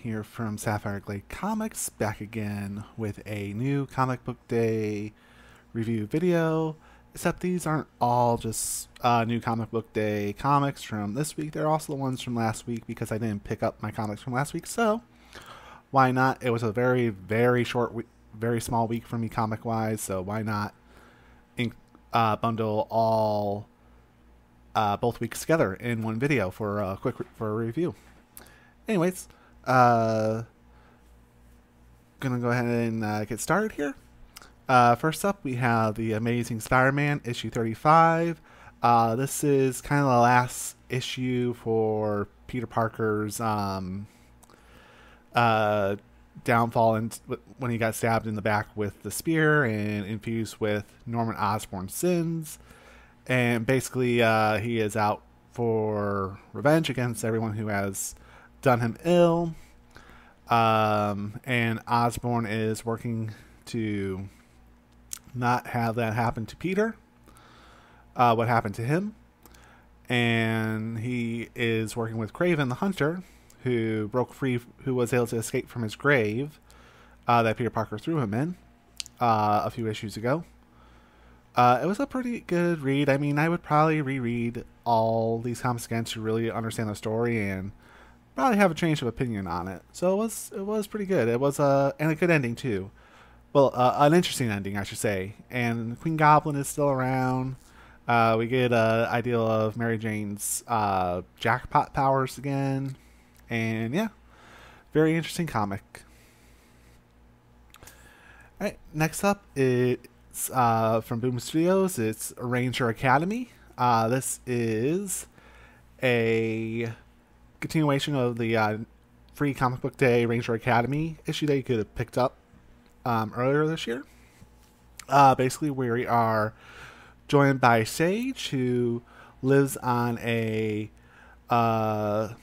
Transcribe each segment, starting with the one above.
here from sapphiregladecomics, back again with a new comic book day review video. Except these aren't all just new comic book day comics from this week. They're also the ones from last week because I didn't pick up my comics from last week. So why not? It was a very, very short week, very small week for me comic wise. So why not bundle all both weeks together in one video for a review. Anyways, gonna go ahead and get started here. First up, we have the Amazing Spider-Man issue 35. This is kind of the last issue for Peter Parker's downfall when he got stabbed in the back with the spear and infused with Norman Osborn's sins. And basically, he is out for revenge against everyone who has done him ill. And Osborn is working to not have that happen to Peter. What happened to him. And he is working with Kraven the Hunter, who broke free, who was able to escape from his grave that Peter Parker threw him in a few issues ago. It was a pretty good read. I mean, I would probably reread all these comics again to really understand the story and probably have a change of opinion on it. So it was pretty good. It was and a good ending too. Well, an interesting ending, I should say. And Queen Goblin is still around. We get an idea of Mary Jane's jackpot powers again, and yeah, very interesting comic. All right, next up from Boom Studios, it's Ranger Academy. This is a continuation of the free comic book day Ranger Academy issue that you could have picked up earlier this year. Basically, we are joined by Sage, who lives on a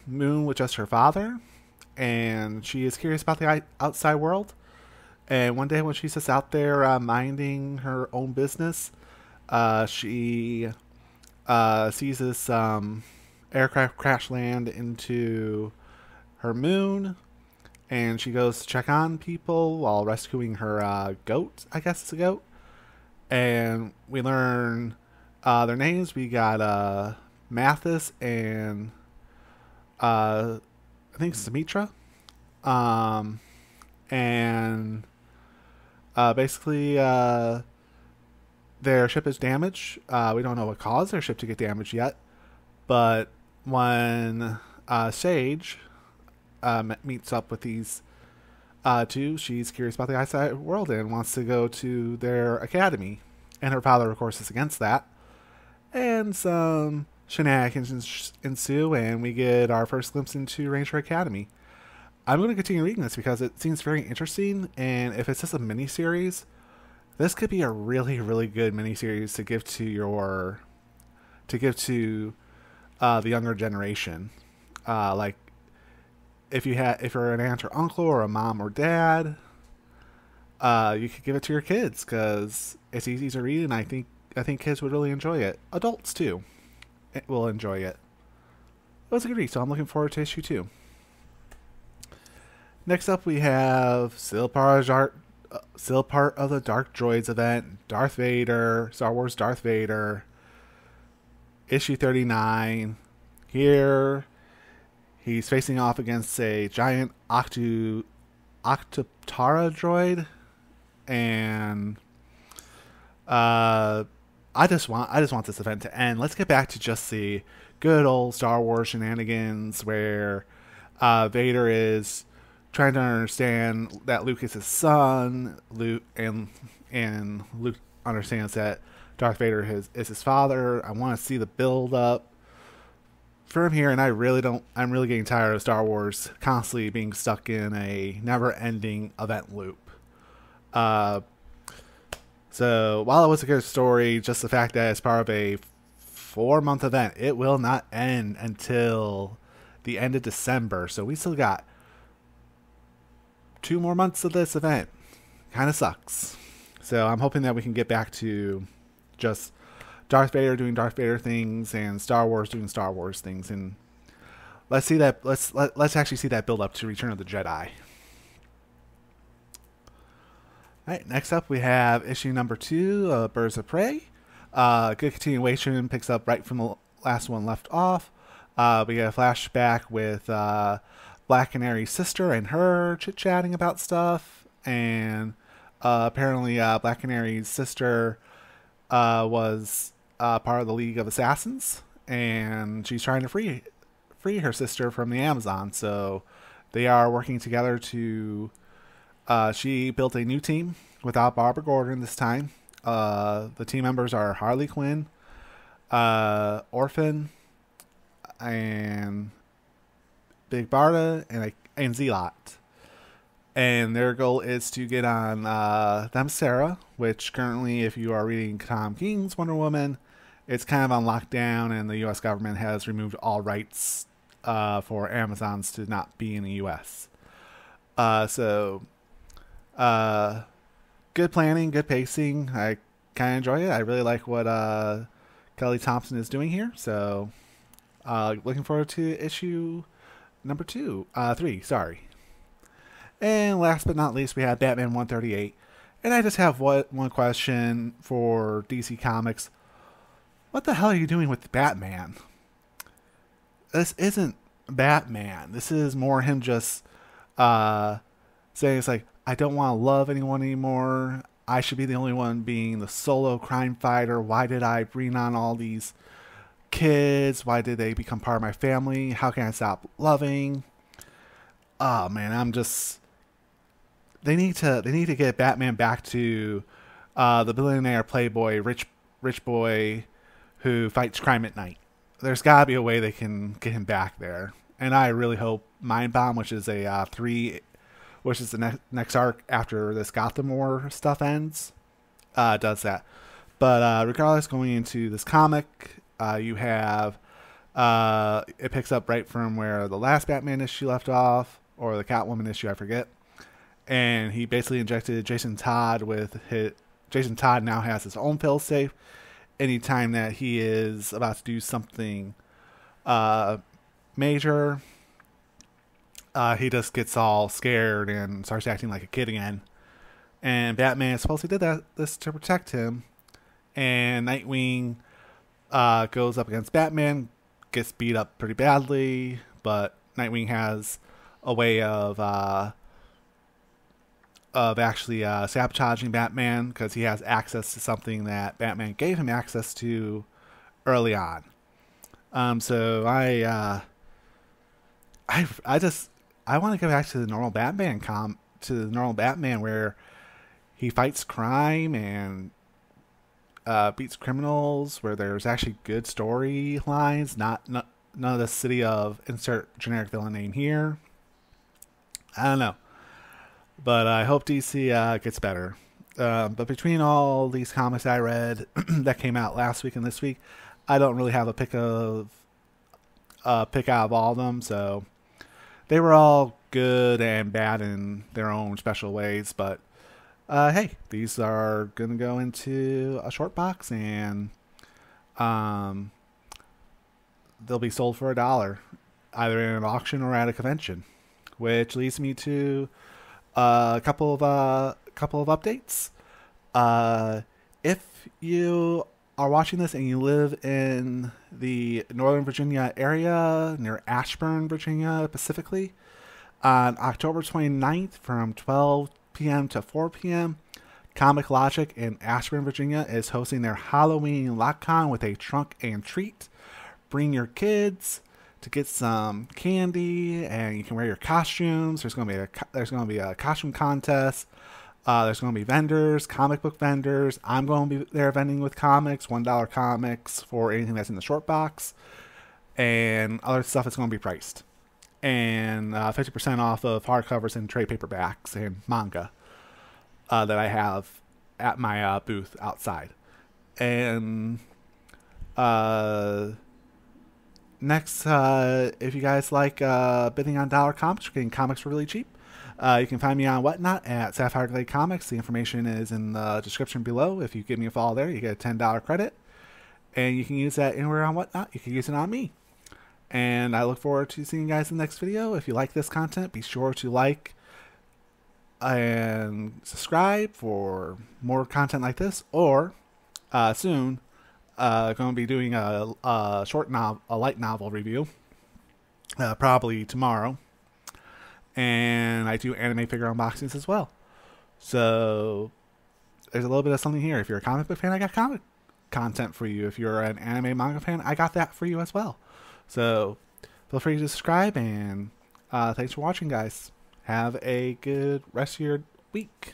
moon with just her father, and she is curious about the outside world. And one day when she's just out there minding her own business, she sees this aircraft crash land into her moon, and she goes to check on people while rescuing her goat. I guess it's a goat. And we learn their names. We got Mathis and I think Sumitra. And basically, their ship is damaged. We don't know what caused their ship to get damaged yet. But when Sage meets up with these two, she's curious about the outside world and wants to go to their academy. And her father, of course, is against that. And some shenanigans ensue, and we get our first glimpse into Ranger Academy. I'm going to continue reading this because it seems very interesting, and if it's just a miniseries, this could be a really, really good miniseries to give to the younger generation. Like if you're an aunt or uncle or a mom or dad, you could give it to your kids because it's easy to read, and I think kids would really enjoy it. Adults too will enjoy it. It was a good read, so I'm looking forward to issue 2. Next up, we have still part of the Dark Droids event, Darth Vader, Star Wars Darth Vader, issue 39. Here, he's facing off against a giant Octoptara droid, and I just want this event to end. Let's get back to just the good old Star Wars shenanigans where Vader is trying to understand that Luke is his son. Luke understands that Darth Vader is his father. I want to see the build up from here, and I'm really getting tired of Star Wars constantly being stuck in a never-ending event loop. So while it was a good story, just the fact that it's part of a 4-month event, it will not end until the end of December. So we still got 2 more months of this event. Kind of sucks. So I'm hoping that we can get back to just Darth Vader doing Darth Vader things and Star Wars doing Star Wars things. And let's see that. Let's actually see that build up to Return of the Jedi. All right, next up we have issue number 2, Birds of Prey. Good continuation, picks up right from the last one left off. We get a flashback with Black Canary's sister and her chit-chatting about stuff. And apparently Black Canary's sister was part of the League of Assassins. And she's trying to free her sister from the Amazon. So they are working together to... she built a new team without Barbara Gordon this time. The team members are Harley Quinn, Orphan, and Big Barda, and Zealot. And their goal is to get on Themyscira, which currently, if you are reading Tom King's Wonder Woman, it's kind of on lockdown, and the U.S. government has removed all rights for Amazons to not be in the U.S. Good planning, good pacing. I kind of enjoy it. I really like what Kelly Thompson is doing here. So, looking forward to issue number 3, sorry. And last but not least, we have Batman 138. And I just have one question for DC Comics. What the hell are you doing with Batman? This isn't Batman. This is more him just saying it's like, I don't want to love anyone anymore. I should be the only one being the solo crime fighter. Why did I bring on all these kids? Why did they become part of my family? How can I stop loving? Oh man, they need to get Batman back to the billionaire playboy, rich boy who fights crime at night. There's gotta be a way they can get him back there. And I really hope Mind Bomb, which is a 3, which is the next arc after this Gotham War stuff ends, does that. But regardless, going into this comic, you have it picks up right from where the last Batman issue left off, or the Catwoman issue, I forget. And he basically injected Jason Todd with his... Jason Todd now has his own failsafe. Anytime that he is about to do something major, he just gets all scared and starts acting like a kid again. And Batman supposedly did this to protect him. And Nightwing goes up against Batman, gets beat up pretty badly, but Nightwing has a way of actually sabotaging Batman because he has access to something that Batman gave him access to early on. So I want to go back to the normal Batman where he fights crime and beats criminals, where there's actually good storylines, none of the city of insert generic villain name here. I don't know. But I hope DC gets better. But between all these comics I read that came out last week and this week, I don't really have a pick out of all of them. So they were all good and bad in their own special ways. But hey, these are going to go into a short box, and they'll be sold for $1, either in an auction or at a convention. Which leads me to a couple of updates. If you are watching this and you live in the Northern Virginia area, near Ashburn, Virginia, specifically, on October 29th from 12 p.m. to 4 p.m., Comic Logic in Ashburn, Virginia is hosting their Halloween LotCon with a trunk and treat. Bring your kids to get some candy, and you can wear your costumes. There's going to be a costume contest. There's going to be vendors, comic book vendors. I'm going to be there vending with comics, $1 comics for anything that's in the short box, and other stuff is going to be priced. And 50% off of hardcovers and trade paperbacks and manga that I have at my booth outside. And next, if you guys like bidding on dollar comics, or getting comics for really cheap, you can find me on Whatnot at sapphiregladecomics. The information is in the description below. If you give me a follow there, you get a $10 credit. And you can use that anywhere on Whatnot. You can use it on me. And I look forward to seeing you guys in the next video. If you like this content, be sure to like and subscribe for more content like this. Or soon, going to be doing a light novel review, probably tomorrow. And I do anime figure unboxings as well. So there's a little bit of something here. If you're a comic book fan, I got comic content for you. If you're an anime manga fan, I got that for you as well. So feel free to subscribe, and thanks for watching, guys. Have a good rest of your week.